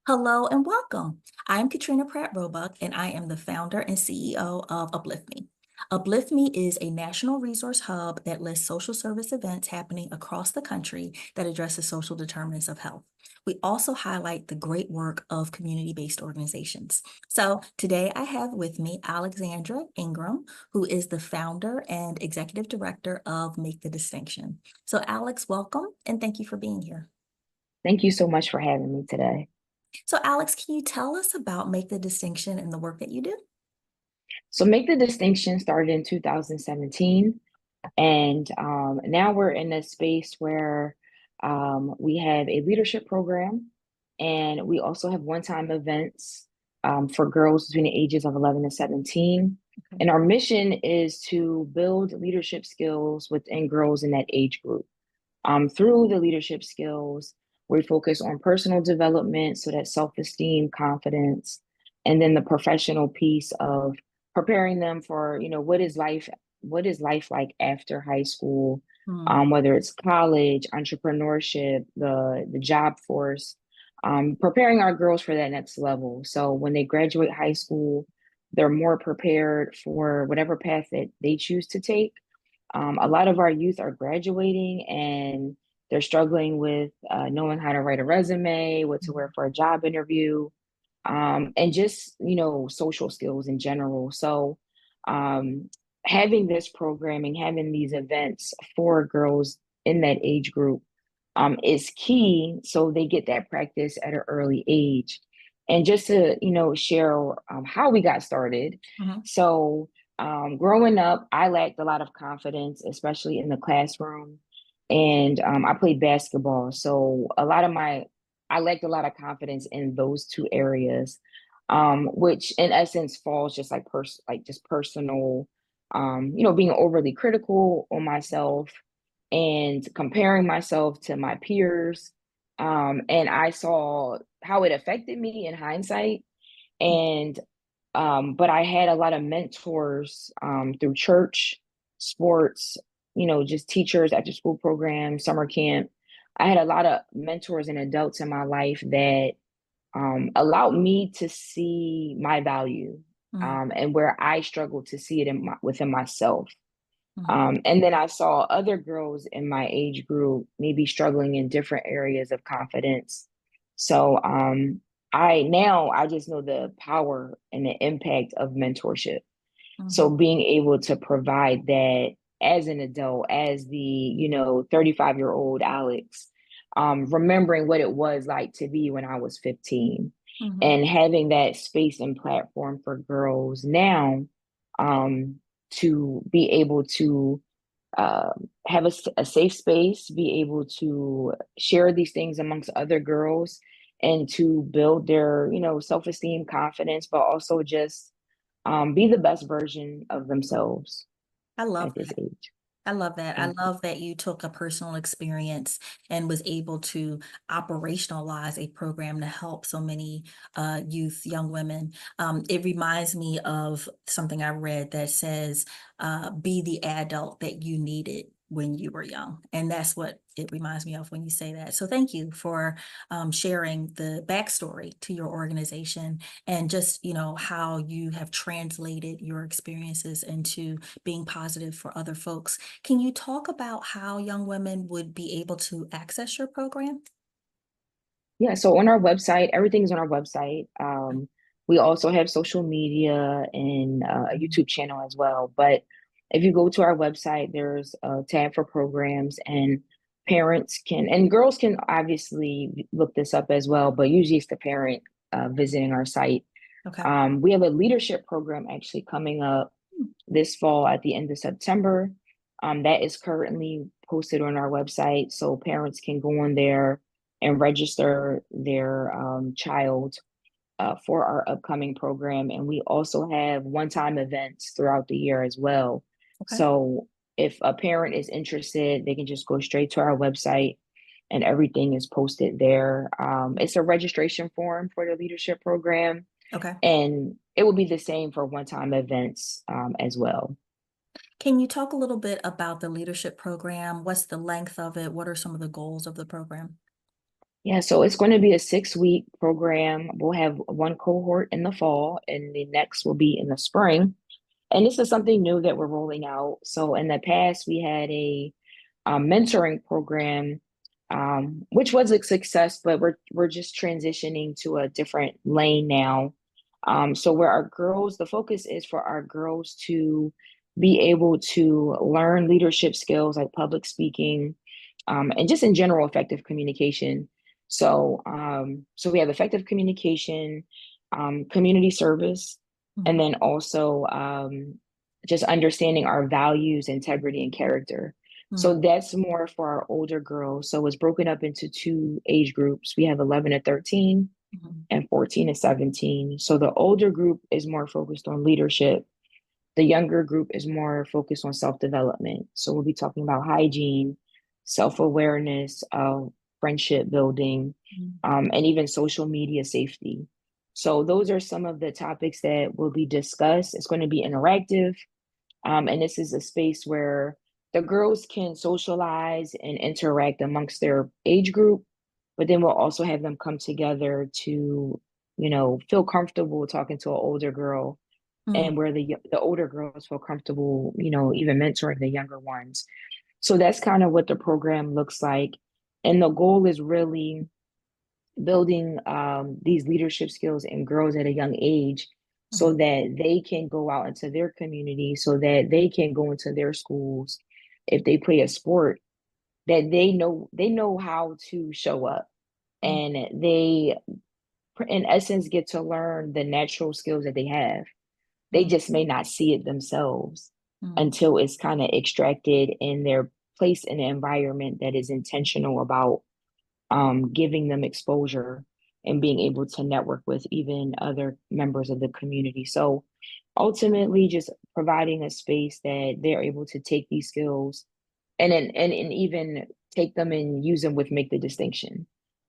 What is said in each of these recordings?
Hello and welcome. I'm Katrina Pratt Roebuck, and I am the founder and CEO of Uplifme. Uplifme is a national resource hub that lists social service events happening across the country that addresses social determinants of health. We also highlight the great work of community-based organizations. So today I have with me Alexandra Ingram, who is the founder and executive director of Make the Distinction. So Alex, welcome and thank you for being here. Thank you so much for having me today. So Alex, can you tell us about Make the Distinction and the work that you do? So, Make the Distinction started in 2017, and now we're in a space where we have a leadership program, and we also have one-time events for girls between the ages of 11 and 17. Okay. And our mission is to build leadership skills within girls in that age group. Through the leadership skills, we focus on personal development, so that self-esteem, confidence, and then the professional piece of preparing them for, what is life like after high school, Hmm. whether it's college, entrepreneurship, the job force, preparing our girls for that next level. So when they graduate high school, they're more prepared for whatever path that they choose to take. A lot of our youth are graduating and they're struggling with knowing how to write a resume, what to wear for a job interview, and just, social skills in general. So, um, having this programming, having these events for girls in that age group is key. So they get that practice at an early age. And just to, share how we got started. Mhm. So, growing up, I lacked a lot of confidence, especially in the classroom. And I played basketball. So, I lacked a lot of confidence in those two areas, which in essence falls just like just personal, being overly critical on myself and comparing myself to my peers. And I saw how it affected me in hindsight. And but I had a lot of mentors through church, sports, just teachers, after school programs, summer camp. I had a lot of mentors and adults in my life that allowed me to see my value, Mhm. and where I struggled to see it within myself. Mhm. And then I saw other girls in my age group maybe struggling in different areas of confidence. So I just know the power and the impact of mentorship. So Mhm. being able to provide that as an adult, as the, 35-year-old Alex, remembering what it was like to be when I was 15 Mhm. and having that space and platform for girls now, um, to be able to have a safe space, be able to share these things amongst other girls and to build their, self-esteem, confidence, but also just be the best version of themselves I love at this that. age. I love that. I Thank you. love that you took a personal experience and was able to operationalize a program to help so many youth, young women. It reminds me of something I read that says, be the adult that you needed when you were young. And that's what it reminds me of when you say that. So thank you for sharing the backstory to your organization and just, how you have translated your experiences into being positive for other folks. Can you talk about how young women would be able to access your program? Yeah, so on our website, everything's on our website. We also have social media and a Mhm. YouTube channel as well. But if you go to our website, there's a tab for programs, and parents can, and girls can obviously look this up as well, but usually it's the parent visiting our site. Okay. We have a leadership program actually coming up this fall at the end of September. That is currently posted on our website, so parents can go on there and register their child for our upcoming program. And we also have one-time events throughout the year as well. Okay. So if a parent is interested, they can just go straight to our website and everything is posted there. It's a registration form for the leadership program, Okay. and it will be the same for one-time events as well. Can you talk a little bit about the leadership program? What's the length of it? What are some of the goals of the program? Yeah, so it's going to be a 6-week program. We'll have one cohort in the fall, and the next will be in the spring. And this is something new that we're rolling out. So in the past, we had a mentoring program, which was a success, but we're just transitioning to a different lane now. So where our girls, the focus is for our girls to be able to learn leadership skills like public speaking, and just in general effective communication. So we have effective communication, community service, and Mhm, then also just understanding our values, integrity, and character. So mhm, that's more for our older girls. So it's broken up into two age groups. We have 11 to 13 mhm, and 14 to 17. So the older group is more focused on leadership. The younger group is more focused on self-development. So we'll be talking about hygiene, self-awareness, friendship building, mhm, and even social media safety. So those are some of the topics that will be discussed. It's going to be interactive. And this is a space where the girls can socialize and interact amongst their age group, but then we'll also have them come together to, feel comfortable talking to an older girl, and mhm. where the older girls feel comfortable, even mentoring the younger ones. So that's kind of what the program looks like. And the goal is really building these leadership skills in girls at a young age so Mhm, that they can go out into their community, so that they can go into their schools. If they play a sport, that they know how to show up, mhm, and they in essence get to learn the natural skills that they have. They mhm, just may not see it themselves mhm, until it's kind of extracted in their place in an environment that is intentional about giving them exposure and being able to network with even other members of the community. So ultimately, just providing a space that they're able to take these skills and even take them and use them with Make the Distinction,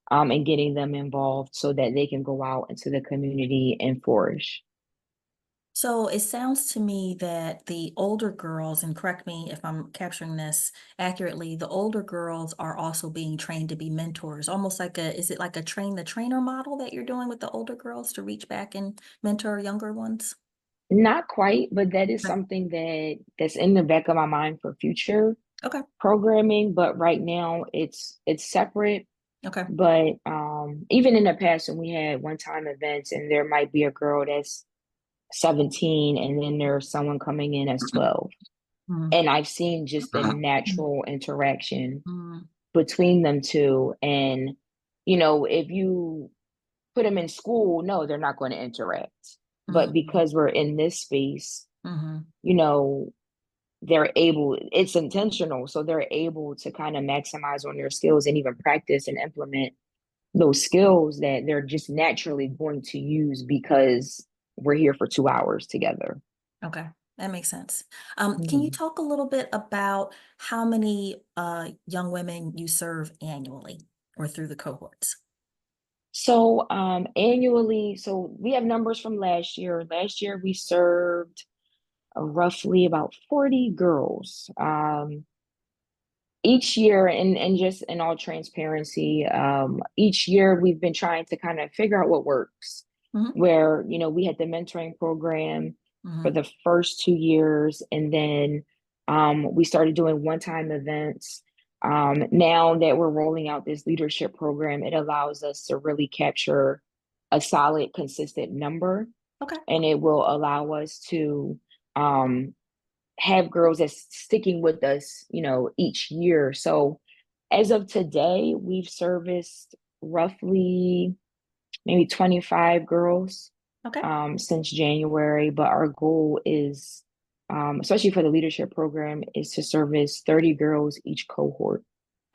and getting them involved so that they can go out into the community and flourish. So it sounds to me that the older girls, and correct me if I'm capturing this accurately, the older girls are also being trained to be mentors, almost like is it like a train the trainer model that you're doing with the older girls to reach back and mentor younger ones? Not quite, but that is Okay. something that's in the back of my mind for future Okay. programming. But right now, it's separate. Okay. But even in the past, when we had one-time events, and there might be a girl that's 17, and then there's someone coming in as 12, Mm, and I've seen just the mm, natural interaction mm, between them two. And if you put them in school, no, they're not going to interact. But mm, because we're in this space, mhm. you know, it's intentional. So they're able to kind of maximize on their skills and even practice and implement those skills that they're just naturally going to use because we're here for 2 hours together. Okay, that makes sense. Can you Mhm. talk a little bit about how many young women you serve annually or through the cohorts? So annually, so we have numbers from last year. Last year we served roughly about 40 girls. Each year, and just in all transparency, each year we've been trying to kind of figure out what works. Hmm. Where, we had the mentoring program for Hmm. the first 2 years, and then we started doing one-time events. Now that we're rolling out this leadership program, it allows us to really capture a solid, consistent number, Okay. and it will allow us to um, have girls that's sticking with us, each year. So as of today, we've serviced roughly maybe 25 girls Okay. since January, but our goal is, especially for the leadership program, is to service 30 girls each cohort.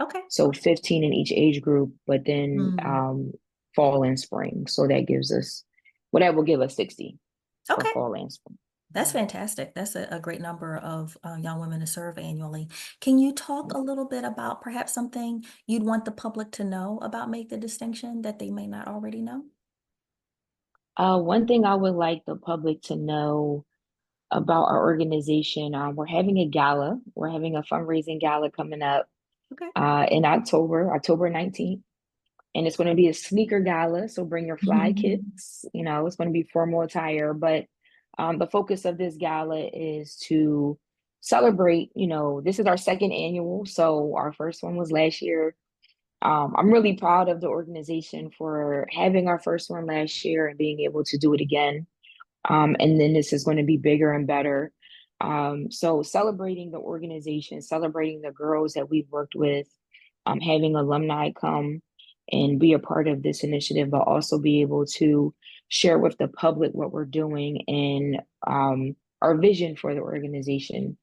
Okay. So 15 in each age group, but then Mm. fall and spring. So that gives us, well, that will give us 60 for Okay. fall and spring. That's fantastic. That's a great number of young women to serve annually. Can you talk Yeah. a little bit about perhaps something you'd want the public to know about Make the Distinction that they may not already know? One thing I would like the public to know about our organization, we're having a gala. We're having a fundraising gala coming up Okay. in October 19th. and it's going to be a sneaker gala. So bring your fly kicks. You know, it's going to be formal attire, but the focus of this gala is to celebrate. You know, this is our second annual, so our first one was last year. I'm really proud of the organization for having our first one last year and being able to do it again. And then this is going to be bigger and better. So celebrating the organization, celebrating the girls that we've worked with, having alumni come and be a part of this initiative, but also be able to share with the public what we're doing and our vision for the organization.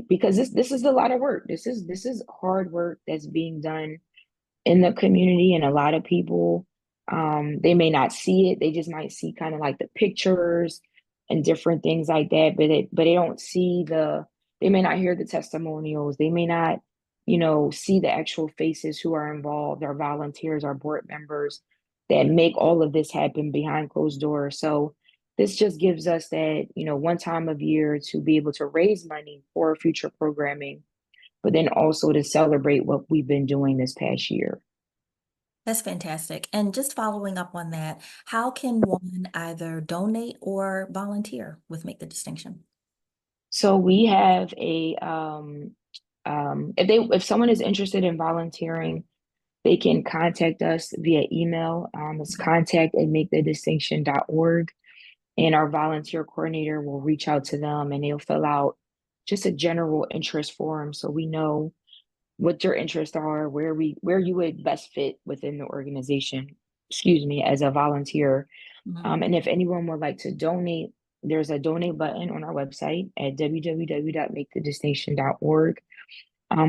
Because this is a lot of work. This is hard work that's being done in the community, and a lot of people, they may not see it. They just might see kind of like the pictures and different things like that, but they don't see they may not hear the testimonials. They may not, you know, see the actual faces who are involved, our volunteers, our board members that make all of this happen behind closed doors. So this just gives us that, you know, one time of year to be able to raise money for future programming, but then also to celebrate what we've been doing this past year. That's fantastic. And just following up on that, how can one either donate or volunteer with Make the Distinction? So we have a if someone is interested in volunteering, they can contact us via email. It's contact@makethedistinction.org, and our volunteer coordinator will reach out to them and they'll fill out just a general interest form so we know what your interests are, where you would best fit within the organization, excuse me, as a volunteer. Mhm. And if anyone would like to donate, there's a donate button on our website at www.makethedistinction.org.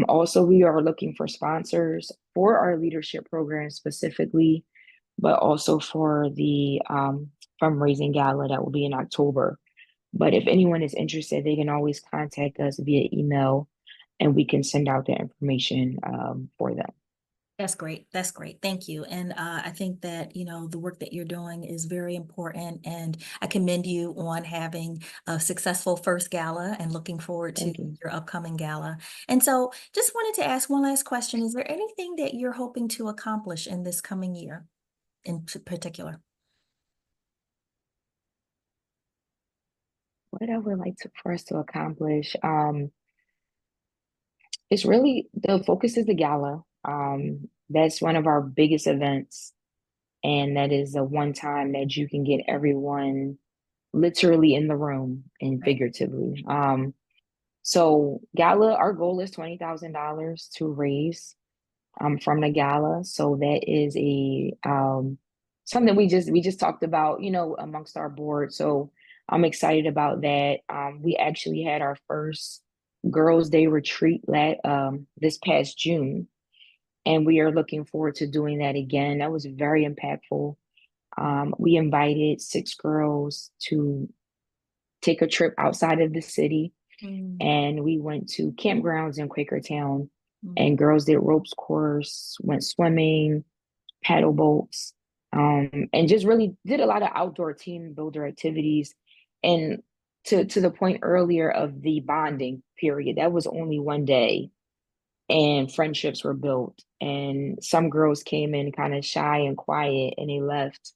Also, we are looking for sponsors for our leadership program specifically, but also for the fundraising gala that will be in October. But if anyone is interested, they can always contact us via email and we can send out the information for them. That's great. That's great. Thank you. And I think that, the work that you're doing is very important. And I commend you on having a successful first gala and looking forward to Thank you. your upcoming gala. And so just wanted to ask one last question. Is there anything that you're hoping to accomplish in this coming year in particular? What I would like for us to accomplish, it's really the focus is the gala. That's one of our biggest events, and that is a one time that you can get everyone literally in the room and Right. figuratively. So gala, our goal is $20,000 to raise from the gala. So that is a something we just talked about, you know, amongst our board. So I'm excited about that. We actually had our first Girls' Day retreat this past June, and we are looking forward to doing that again. That was very impactful. We invited 6 girls to take a trip outside of the city, Mm, and we went to campgrounds in Quakertown, mm, and girls did ropes course, went swimming, paddle boats, and just really did a lot of outdoor team builder activities. And to the point earlier of the bonding period, that was only one day, and friendships were built. And some girls came in kind of shy and quiet, and they left,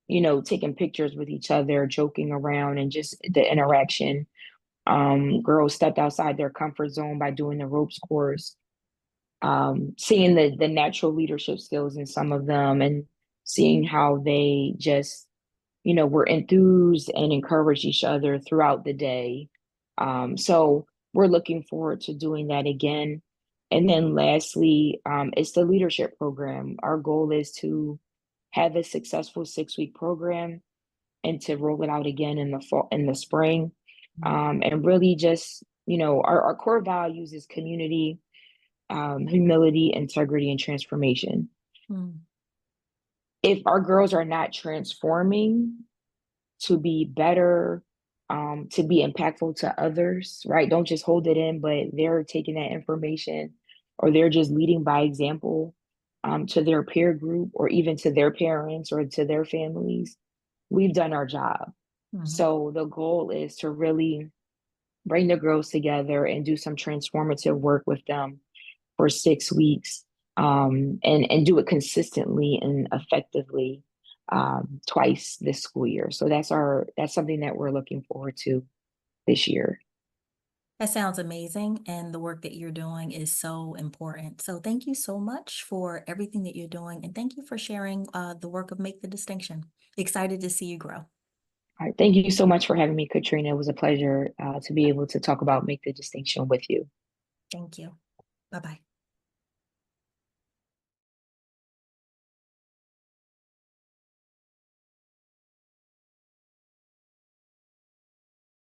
you know, taking pictures with each other, joking around, and just the interaction. Girls stepped outside their comfort zone by doing the ropes course, seeing the natural leadership skills in some of them, and seeing how they just, you know, were enthused and encouraged each other throughout the day. So we're looking forward to doing that again. And then lastly, it's the leadership program. Our goal is to have a successful 6-week program and to roll it out again in the fall, in the spring. mm, And really just, you know, our core values is community, humility, integrity, and transformation. mm, If our girls are not transforming to be better, to be impactful to others, right? Don't just hold it in, but they're taking that information or they're just leading by example to their peer group or even to their parents or to their families. We've done our job. mhm. So the goal is to really bring the girls together and do some transformative work with them for 6 weeks and do it consistently and effectively twice this school year. So that's something that we're looking forward to this year. That sounds amazing, and the work that you're doing is so important. So thank you so much for everything that you're doing, and thank you for sharing the work of Make the Distinction. Excited to see you grow. All right. Thank you so much for having me, Katrina. It was a pleasure to be able to talk about Make the Distinction with you. Thank you. Bye-bye.